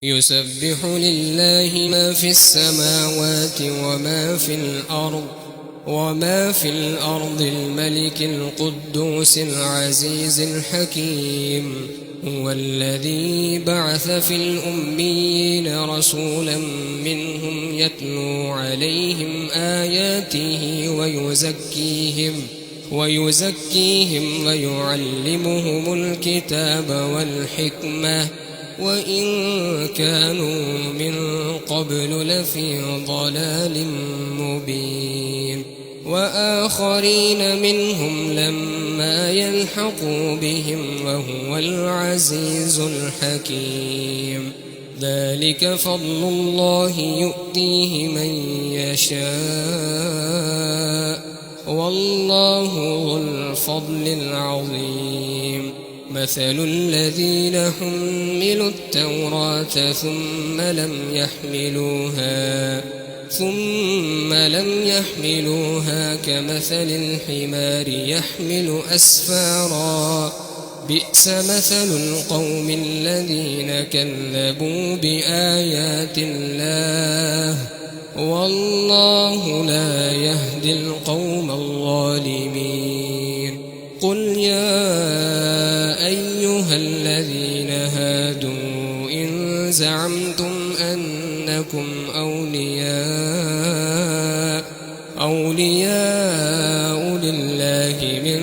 يسبح لله ما في السماوات وما في الأرض الملك القدوس العزيز الحكيم. هو الذي بعث في الأميين رسولا منهم يتلو عليهم آياته ويزكيهم ويعلمهم الكتاب والحكمة وإن كانوا من قبل لفي ضلال مبين. وآخرين منهم لما يلحقوا بهم وهو العزيز الحكيم. ذلك فضل الله يؤتيه من يشاء والله ذو الفضل العظيم. مثل الذين حملوا التوراة ثم لم يحملوها كمثل الحمار يحمل أسفارا بئس مثل القوم الذين كذبوا بآيات الله والله لا يهدي القوم الظالمين. قل يا أيها الذين هادوا إن زعمتم أنكم أولياء لله من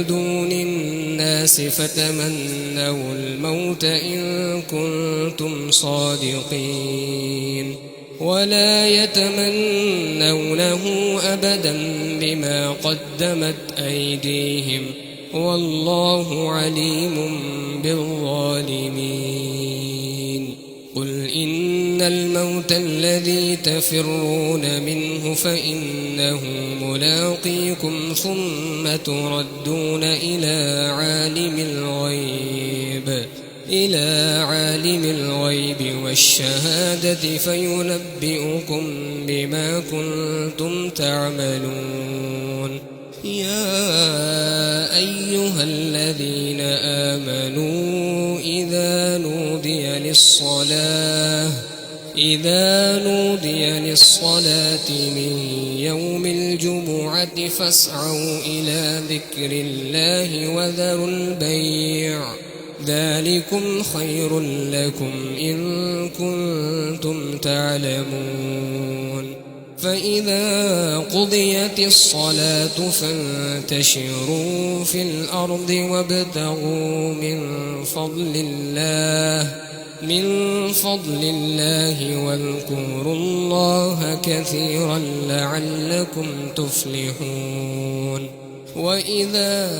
دون الناس فتمنوا الموت إن كنتم صادقين ولا يتمنونه أبدا بما قدمت أيديهم والله عليم بالظالمين. قل إن الموت الذي تفرون منه فإنه ملاقيكم ثم تردون إلى عالم الغيب والشهادة فينبئكم بما كنتم تعملون. يا أيها الذين آمنوا إذا نودي للصلاة من يوم الجمعة فاسعوا إلى ذكر الله وذروا البيع ذلكم خير لكم إن كنتم تعلمون. فإذا قضيت الصلاة فانتشروا في الأرض وابتغوا من فضل الله واذكروا الله كثيرا لعلكم تفلحون. وإذا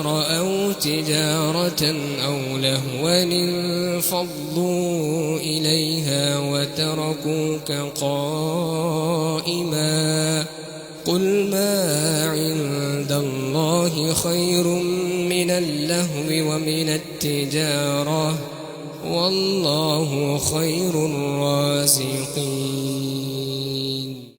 رأوا تجارة أو لهوا انفضوا إليها وتركوك قائما قل ما عند الله خير من اللهو ومن التجارة والله خير الرازقين.